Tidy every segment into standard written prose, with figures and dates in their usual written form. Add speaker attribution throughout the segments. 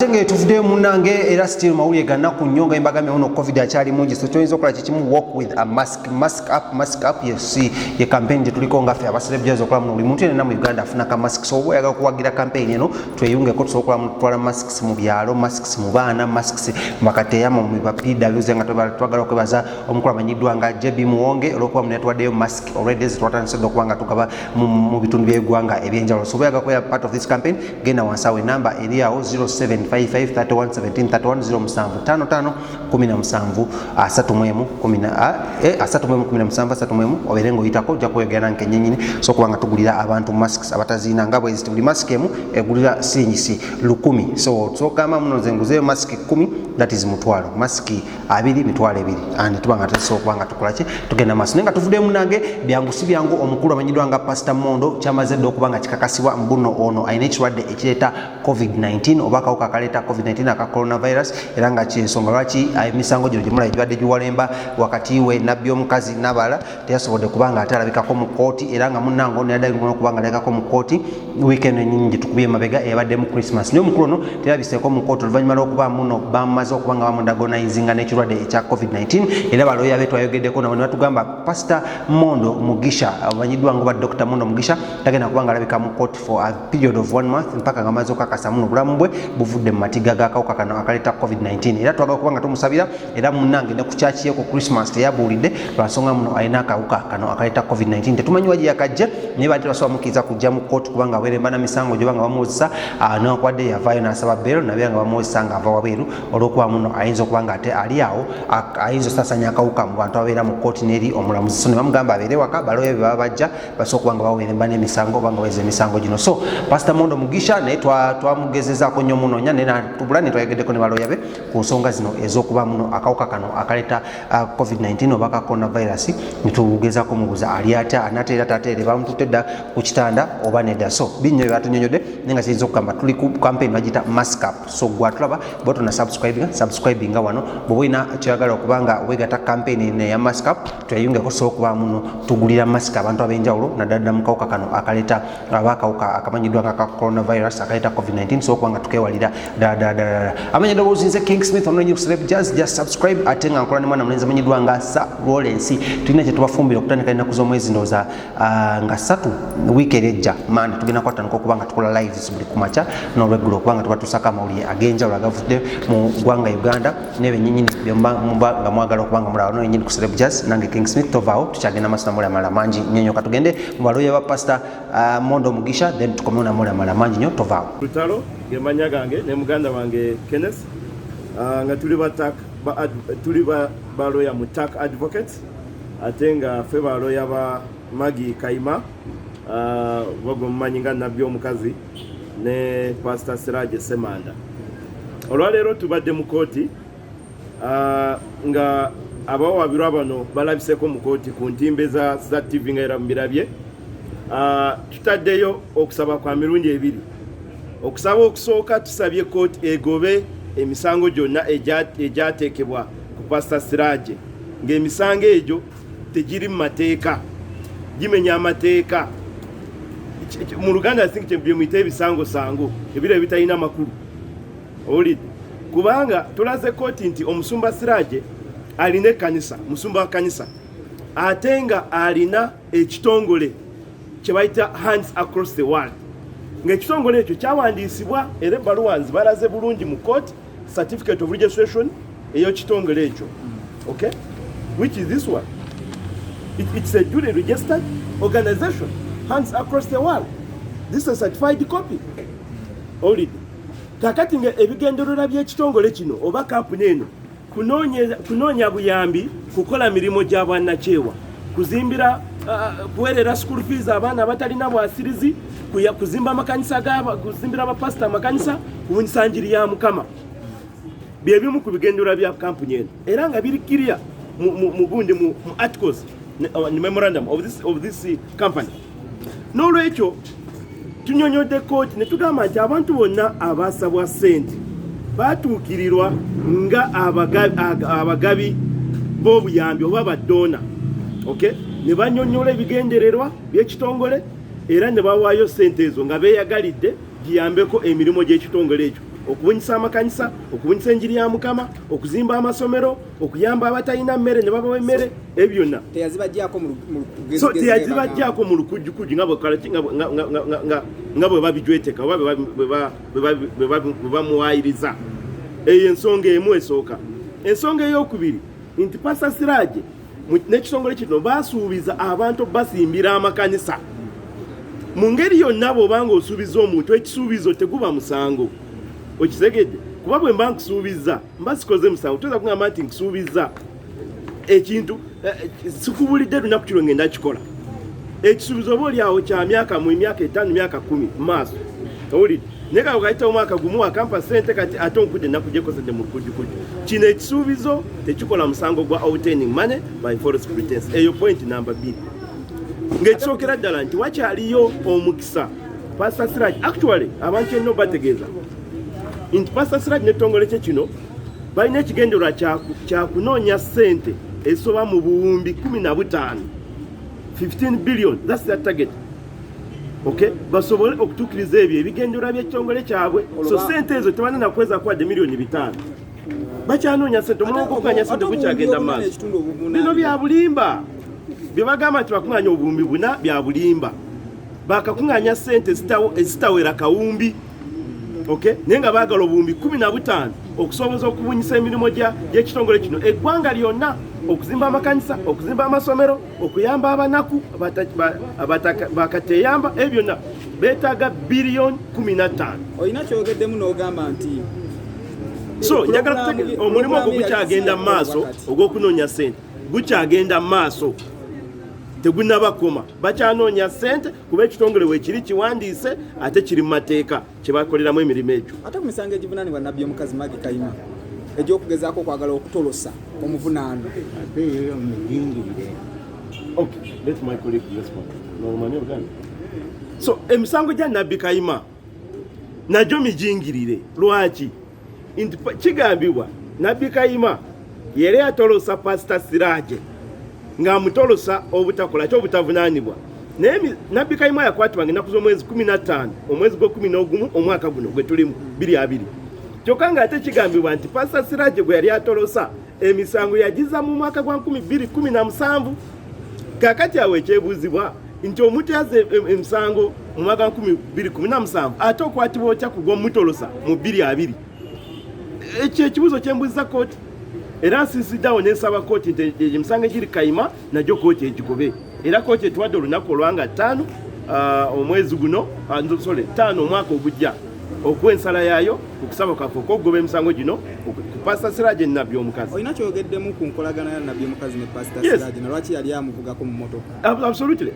Speaker 1: Tenge tuvude munange era still mawuye ganna ku nyonga imbagame ono covid achali mungi so toyinza okola kikimu walk with a mask up ye campaign je tuliko nga fe abaselebrity okola mu muntu ene mu Uganda afuna ka mask so obo yaga kuwagira campaign eno tweyunge ko tusokola mu twala masks mu byalo masks mu baana masks makateya mu bapida luzenga twagala okwebaza omukula manyidwa nga JB Muwonge olwokuba munetwadeyo mask already zitwatanise dokubanga tukaba mu bitundu by'eggwanga ebyenjawulo so yaga ko part of this campaign genda wansawe number eri awo 07 oberengo yitako ja kuyogera nke nyenyini so kubanga tugulira abantu masks abatazina ngabo ezituli mask emu egulira sinyisi 10 so kama munoze nguze mask 10 that is mutwalo mask 2 mitwalo 2 and tubanga teso kubanga tukolache tugenda masinenga tuvude munange byangu si byangu omukulu amanyidwa nga Pastor Mondo chamaze dokubanga kikakasiwa mbuno ono ainechwadde ekireta COVID-19 obaka ukakaleta COVID-19 aka coronavirus era nga kyensonga lwaki emisango gino gyemula ejibadde giwalemba wakati we nabyo omukazi nabala teyasobodde kubanga atalabikako mu kooti era nga munnango nedagirwa okubanga alekako mu kooti weekend nyingi tukubye mabega ebadde mu Christmas niyo mukulu ono terabiseko mu kooti oluvannyuma lw'okuba muno bamaze okubanga bamudagonizinga n'ekirwadde ekya COVID-19 era baloya betu ayogeddeko nabo ne batugamba Pastor Mondo Mugisha abanyidwa ngo ba Dr. Mondo Mugisha tagenda kubanga alabika mu kooti for a period of 1 month mpaka nga maze okakasa muno bulamu bwe buvudde mu matiga gakawuka kano akaleta COVID-19 era twagala kubanga tumusabira era munnange ne ku church ye ku Christmas teyabulidde lwansonga muno alina akawuka kano akaleta COVID-19 tetumanyi waji yakajja naye badde basobola mukiza kujja mu kooti kubanga aweremba na misango gyobanga bamuwozesa n'okwadde yavaayo n'asaba beero nabeera nga bamuwozesa nga ava wabweru olw'okuba muno ayinza okubanga ate ali awo ayinza osasanya akawuka mu bantu ababeera mu kooti n'eri omulamuzi so ne bamugamba abeere waka baloya be baba bajja basobola okubanga baweremba n'emisango obanga baweza emisango gino so Pastor Mondo Mugisha naye twamugezezaako nnyo munonya naye natubula ne twayogeddeko ne baloya be ku nsonga zino ez'okuba muno akawuka kano akaleta COVID-19 oba ka coronavirus nitugezaako mubuuza ali atya anateera tateere bamututte dda ku kitanda oba nedda so binnyo bye batunyonyodde naye nga kiyinza okugamba tuli ku campaign bagita mask up so gwatulaba botona subscribinga wano bw'oba olina kyoyagala okubanga weegata campaign neya mask up tweyungeko so okuba muno tugulira mask abantu ab'enjawulo naddala mu kawuka kano akaleta aba akawuka akamanyiddwa nga ka coronavirus akaleta COVID-19 so okubanga tukewalira ddala amanya eddoboozi nze King Smith ononyi ku Celeb Jazz just subscribe ate nga nkola ne mwana mulenzi amanyiddwa nga Sir Lawrence tulina kye tubafumbira okutandika ennaku z'omwezi ndowooza nga 3 wiiki erejja manda tugenda kwatandika okubanga tukola lives buli kumakya n'olweggulo okubanga tuba tusaka amawulire ag'enjawulo agavudde mu ggwanga Uganda n'ebyennyinyi nga mwagala okubanga mulaba n'ennyini ku Celeb Jazz nange King Smith tovaawo tukyagenda maaso namuli amalala mangi nnyo ka tugende mu baloya ba Pastor Mondo Mugisha then tukomewo namuli amalala mangi nnyo tovaawo
Speaker 2: lutalo gemanya gange ne muganda wange Kenneth nga tuli baloya mu TAC advocates ate nga ffe baloya ba Magi Kaima bagomumanyi nga nabbi omukazi ne Pastor Siraje Semanda olwaleero tubadde mu kooti nga abawabirwa bano balabiseko mu kooti ku ntimbe za TV nga era mbirabye tutaddeyo okusaba kwa mirundi ebiri okusaba okusooka tusabye kooti egobe emisango gyonna egyateekebwa ku Pastor Siraje ng'emisango egyo tegiri mu mateeka gimenya amateeka mu Luganda sinki bye muyita ebisango sango ebiro ebitalina makulu olidde kubanga tulaze kooti nti omusumba Siraje alina ekkanisa musumba wa kanisa ate nga alina ekitongole kye bayita Hands Across the World ng'ekitongole ekyo kyawandiisibwa era ebbaluwa nzibalaze bulungi mu court certificate of registration eyo kitongole ekyo okay which is this one it's a duly registered organization Hands Across the World this is a certified copy olid kakati nga ebigendererwa by'ekitongole kino oba kampuni eno kunoonya buyambi kukola mirimu gya bwannakyewa kuzimbira kuwerera school fees abaana abatalina bwasirizi kuzimba amakanisa kuzimbira abapasita amakanisa kubunyisa njiri ya Mukama byebimu ku bigendererwa bya kampuni eno era nga biri clear mu articles memorandum of this company n'olwekyo tunyonyodde kooti ne tugamba nti abantu bonna abasabwa ssente batuukirirwa nga abagabi b'obuyambi oba baddoona okay ne banyonyola ebigendererwa by'ekitongole era ne bawaayo ssente ezo nga beeyagalidde giyambeko emirimu gy'ekitongole ekyo okubunyisa amakanisa, okubunyisa enjiri ya Mukama, okuzimba amasomero, okuyamba abatalina mmere ne babawa emmere, ebyo byonna teyazibajjaako mu lukujjukuju nga bwe babijweteka oba bwe bamuwaayiriza. Eyo ensonga emu esooka. Ensonga ey'okubiri nti Pastor Siraje n'ekitongole kino baasuubiza abantu basimbira amakanisa. Mu ngeri yonna bw'obanga osuubiza omuntu ekisuubizo teguba musango. Okitegedde? Kuba bwe mba nkusuubiza mba sikoze musango, toyinza kugamba nti nkusuubiza ekintu sikubulidde lunaku kiro ngenda kikola. Ekisuubizo oba oli awo kya myaka 5, myaka 10 mu maaso. Owulidde? Naye kati okayita omwaka gumu akampa ssente kati ate onkudde ennaku gyekosedde mu lukujjukuju. Kino ekisuubizo tekikola musango gwa obtaining money by false pretense. Eyo point number 2. Ng'ekisookera ddala nti wakyaliyo omukisa. Pastor Siraje actually abantu enno bategeeza nti Pastor Siraje n'ekitongole kye kino balina ekigendererwa kya kunoonya ssente esoba mu buwumbi 15. 15 billion, that's their target. Okay, basobole okutukiriza ebyo ebigendererwa by'ekitongole kyabwe. So ssente ezo tebalina kweza kwadde miliyoni 5. Bakyanoonya ssente, omulimu gw'okukunganya ssente gukyagenda mu maaso. Bino bya bulimba. Bye bagamba nti bakunganya obuwumbi 4 bya bulimba. Bakakunganya ssente ezitawera kawumbi. Okay, naye nga baagala obuwumbi 15 okusoboza okubunyisa emirimu gy'ekitongole kino eggwanga lyonna, okuzimba amakanisa, okuzimba amasomero, okuyamba abanaku bakateyamba, ebyo byonna beetaaga biliyoni 15.
Speaker 3: Olina kyogeddemu n'ogamba nti
Speaker 2: so njagala kutegeeza omulimu ogwo gukyagenda mu maaso ogw'okunoonya ssente gukyagenda mu maaso, tegunnabakoma. Bakyanoonya ssente kuba ekitongole weekiri kiwandiise ate kiri mu mateeka kye bakoleramu emirimu egyo.
Speaker 3: Ate ku misango egivunaanibwa Nabbi omukazi Maggy Kayima egy'okugezaako okwagala okutolosa omuvunaano.
Speaker 4: Ate eyo mujingirire.
Speaker 2: Okay, let my colleague respond. So emisango gya Nabbi Kayima nagyo mijingirire. Lwaki? Kigambibwa Nabbi Kayima yali atolosa Pastor Siraje ng'amutolosa obutakola kyo obutavunaanibwa. Naye Nabbi Kayima yakwatibwa ng'ennaku z'omwezi 15 omwezi gw'11 omwaka guno gwe tulimu 2020. Kyokka ng'ate kigambibwa nti Pastor Siraje gwe yali atolosa emisango yagiza mu mwaka gwa 2017. Kaakati awo ekyebuuzibwa nti omuntu yazze emisango mu mwaka gwa 2017 ate okwatibwa otya ku gw'omutolosa mu 2020. Ekyo ekibuuzo kyembuuziza kooti. Era nsinziddeawo n'ensaba kooti nti emisango egiri Kayima nagyo kooti egigobe. Era kooti etuwadde olunaku olwanga 5 omwezi guno 5 omwaka ogujja okuwa ensala yaayo okusaba kwaffe okwogoba emisango gino ku Pastor Siraje ne Nabbi omukazi.
Speaker 3: Olina kyogeddemu ku nkolagana ya Nabbi omukazi ne Pastor Siraje na lwaki yali amuvugako mu mmotoka?
Speaker 2: Absolutely.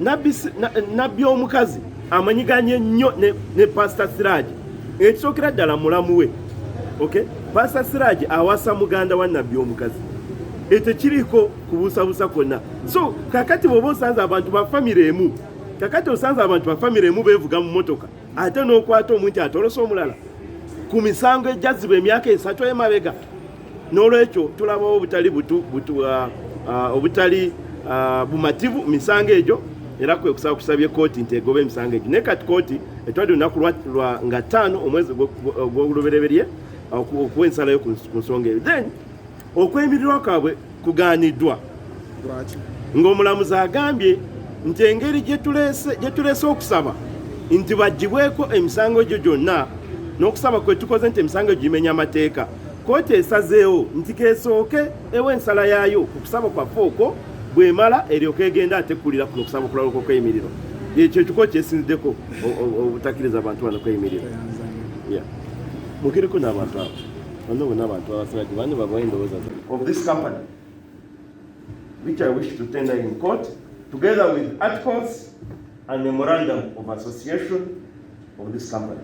Speaker 2: Nabbi omukazi amanyiganye nnyo ne Pastor Siraje. Ekisookera ddala mulamu we. Okay? Pastor Siraje awasa muganda wa Nabbi omukazi. Ekiriko kubuusabuusa kwonna. So kakati bw'oba osanze abantu ba famire emu, kakati osanze abantu ba famire emu beevuga mu mmotoka ate n'okwata omuntu atolosa omulala ku misango ejjaziba emyaka 3 emabega. N'olwekyo tulabawo obutali bumativu misango egyo, era kwe kusaba kusabye kooti nti egobe emisango egyo. Naye kati kooti etwadde olunaku lwa nga 5 omwezi gw'olubereberye okuwa ensala yo ku nsonga eyo. Then okwemirirwa kwabwe kugaaniddwa ng'omulamuzi agambye nti engeri gye tuleese okusaba nti bagibweko emisango egyo gyonna n'okusaba kwe tukoze nti emisango egyo gimenya amateeka, kooti esazeewo nti keesooke ewa ensala yaayo ku kusaba kwaffe okwo bw'emala eryoka egenda ate kulira kuno okusaba okulala okw'emiriro. Ekyo kikooti kyesinziddeko obutakkiriza abantu bano kweyimirira. Mukiriko n'abantu abo of this company, which I wish to tender in court, together with articles and memorandum of association of this company.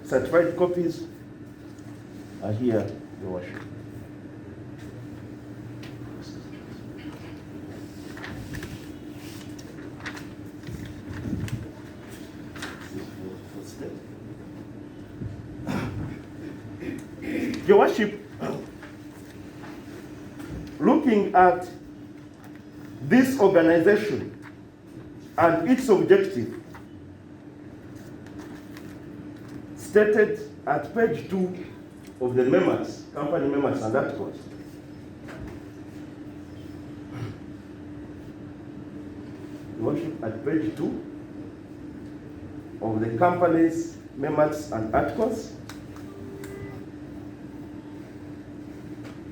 Speaker 2: Certified copies are here, Your Worship. Your Worship, looking at this organization and its objective stated at page 2 of the memos, company memos and articles, Your Worship, at page 2 of the company's memos and articles,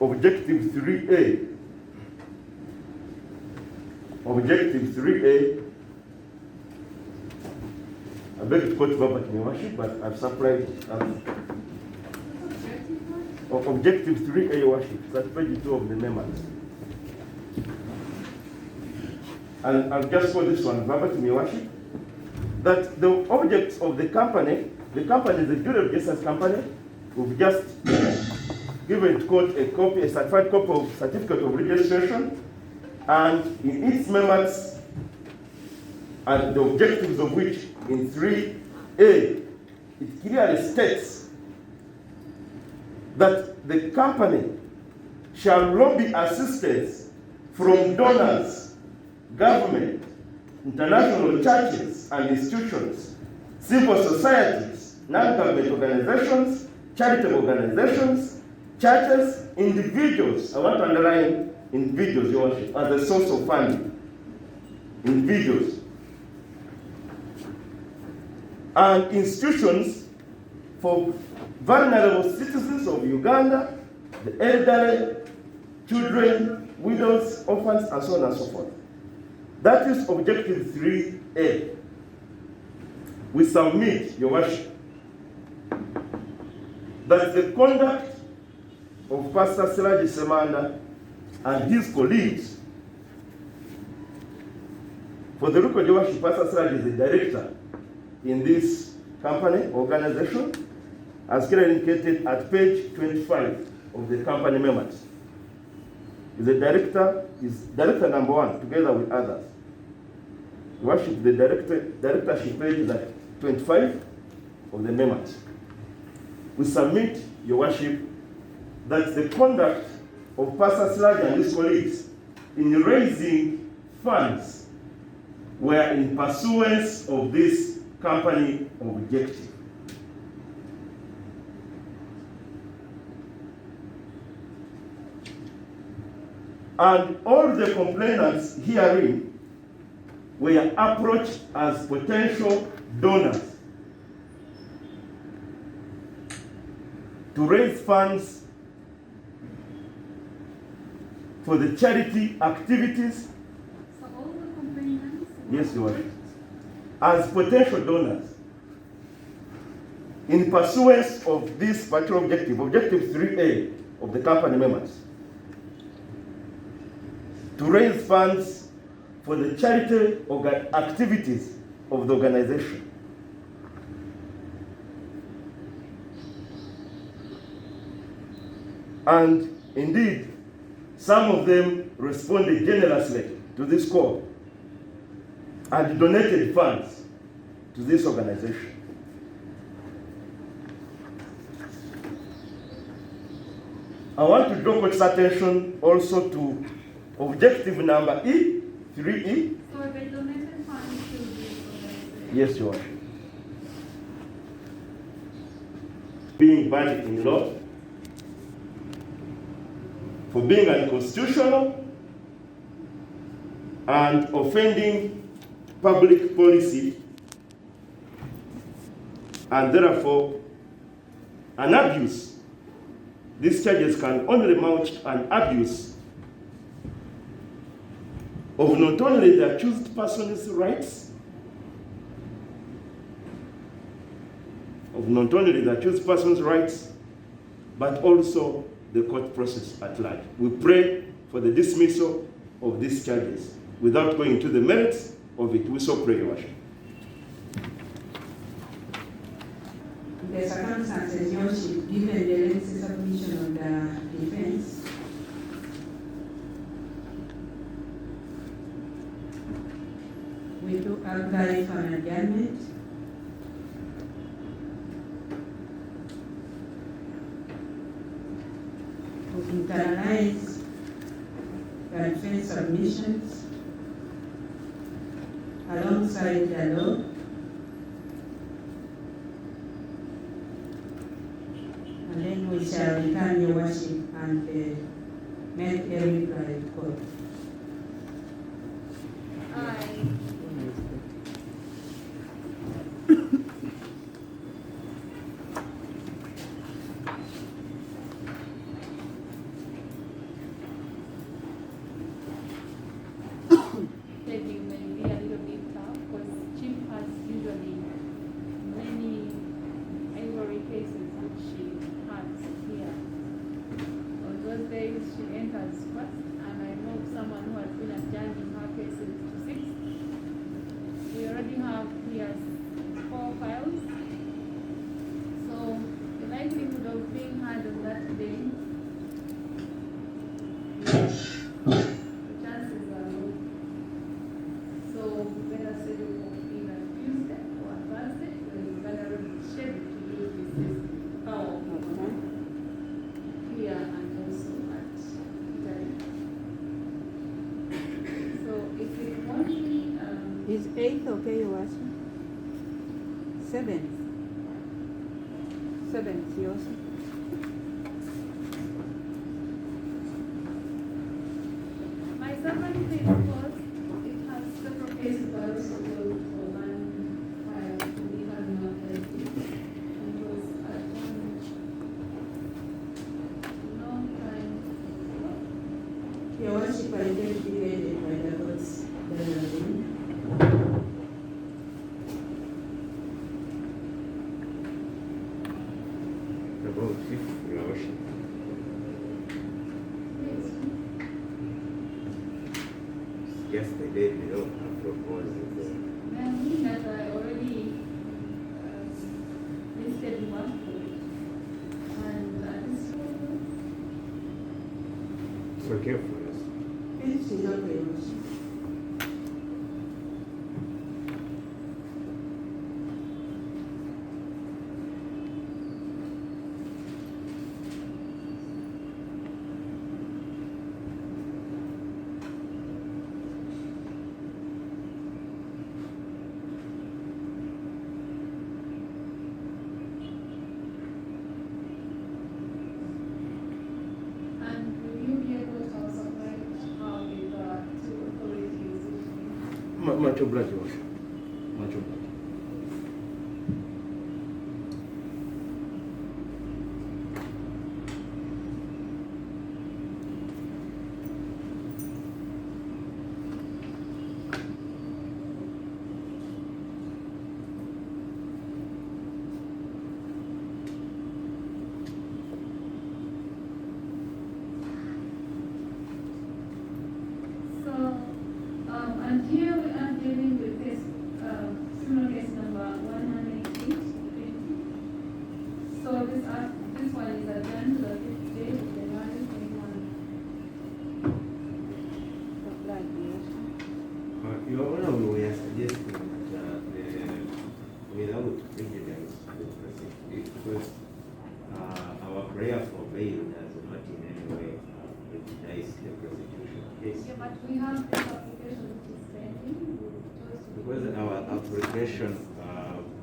Speaker 2: Objective 3A. Objective 3A. I beg to quote verbatim, Your Worship, but I've supplied Objective 3A, Your Worship. That's page 2 of the memos. And I'll just quote this one verbatim, Your Worship. That the objects of the company is a Bureau of Justice company. We've just given to court a certified copy of certificate of registration, and in its memos, and the objectives of which in 3A, it clearly states that the company shall lobby assistance from donors, government, international churches and institutions, civil societies, non-government organizations, charitable organizations, churches, individuals. I want to underline individuals, Your Worship, as a source of funding. Individuals. And institutions for vulnerable citizens of Uganda, the elderly, children, widows, orphans, and so on and so forth. That is Objective 3A. We submit, Your Worship, that the conduct of Pastor Siraji Semanda and his colleagues, for the record, Your Worship, Pastor Siraji is the director in this company, organization, as clearly indicated at page 25 of the company memos. Is director number 1, together with others. Your Worship, the directorship page is at 25 of the memos. We submit, Your Worship, that the conduct of Pastor Siraji and his colleagues in raising funds were in pursuance of this company objective. And all the complainants herein were approached as potential donors to raise funds for the charity activities.
Speaker 5: So all the complainants?
Speaker 2: Yes, Your Worship. As potential donors in pursuance of this particular objective, Objective 3A of the company members, to raise funds for the charity activities of the organization. And indeed, some of them responded generously to this call and donated funds to this organization. I want to draw court's attention also to objective number E, 3E.
Speaker 5: So they donated funds to this organization?
Speaker 2: Yes, Your Worship. Being banned in law, for being unconstitutional and offending public policy, and therefore an abuse. These charges can only mount an abuse of not only the accused person's rights, but also the court process at large. We pray for the dismissal of these charges. Without going into the merits of it, we so pray, Your Worship.
Speaker 6: The circumstances, Your Worship, given the lengthy submission of the defense, we do apply for an adjournment. To internalize the defense submissions alongside the law we shall return your worship and make a reply to God.
Speaker 5: Taking may be a little bit tough because Chief has usually many ivory cases that she has here. On those days she enters first, and I know someone who has been adjourning her cases to 6. We already have here 4 files. So the likelihood of being heard on that day, the chances are low. So better schedule for either Tuesday or Thursday, because we're gonna schedule to do this power here and also at Italy. So if it won't be,
Speaker 6: Is 8th okay, your worship? 7th? 7th, yours?
Speaker 5: my summary thing was, it has several cases, but also goes for one file to be handled on Thursday. And it was at long time ago.
Speaker 6: Your worship, I get divided by the God's gathering.
Speaker 4: About Chief, Your Worship. Yesterday, below, I proposed
Speaker 5: And we that I already listed one food. And this
Speaker 4: it's okay for us.
Speaker 6: Finish is okay, your worship.
Speaker 5: and will you be able to also write how the two authorities?
Speaker 4: Much obliged, Your Worship. Much obliged.
Speaker 5: So, and here we are dealing with this criminal case number 108. So this one is adjourned to the 5th day of January 21.
Speaker 6: Apply, your worship.
Speaker 4: Your Honor, we are suggesting that without prejudice to the prosecution, because our prayer for bail does not in any way prejudice the prosecution case.
Speaker 5: Yeah, but we have this application which is pending.
Speaker 4: Because our application,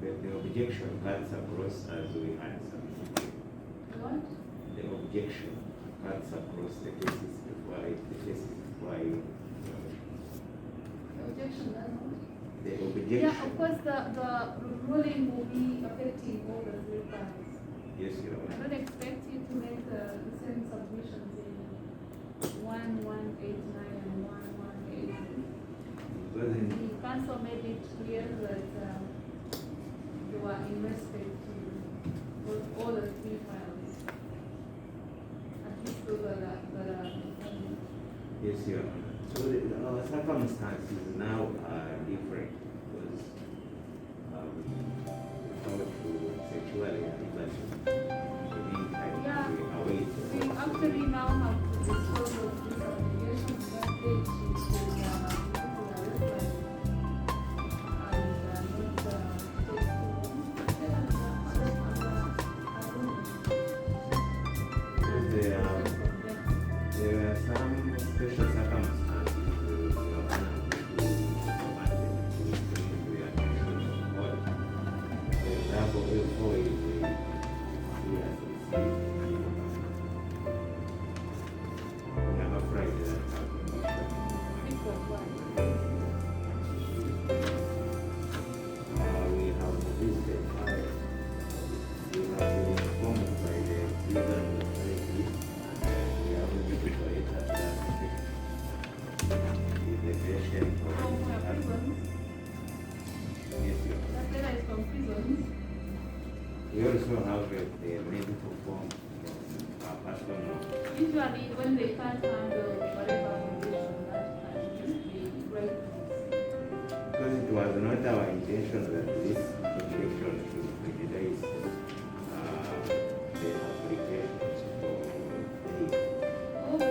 Speaker 4: the objection cuts across as we had submitted.
Speaker 5: What?
Speaker 4: The objection cuts across the cases before the cases before
Speaker 5: The objection does not.
Speaker 4: the
Speaker 5: Yeah,
Speaker 4: objection.
Speaker 5: of course, the ruling will be affecting all the 3 files.
Speaker 4: Yes, Your
Speaker 5: I
Speaker 4: Honor.
Speaker 5: don't expect you to make the same submissions in 1189 and 1180.
Speaker 4: Because in
Speaker 5: The council made it clear that they were in respect to all the 3 files. At least those that are
Speaker 4: Yes, Your Honor. So our circumstances now are different because we come to sexually and liberty. In the meantime,
Speaker 5: Yeah.
Speaker 4: we await.
Speaker 5: We actually now have to dispose of these obligations that date is
Speaker 4: There are some special circumstances Your Honor, to abandon the attention of God. For example, before we have received
Speaker 5: Usually, when they can't handle whatever condition that can just be right.
Speaker 4: Because it was not our intention that this election should prejudice the applications for leave.
Speaker 5: Oh,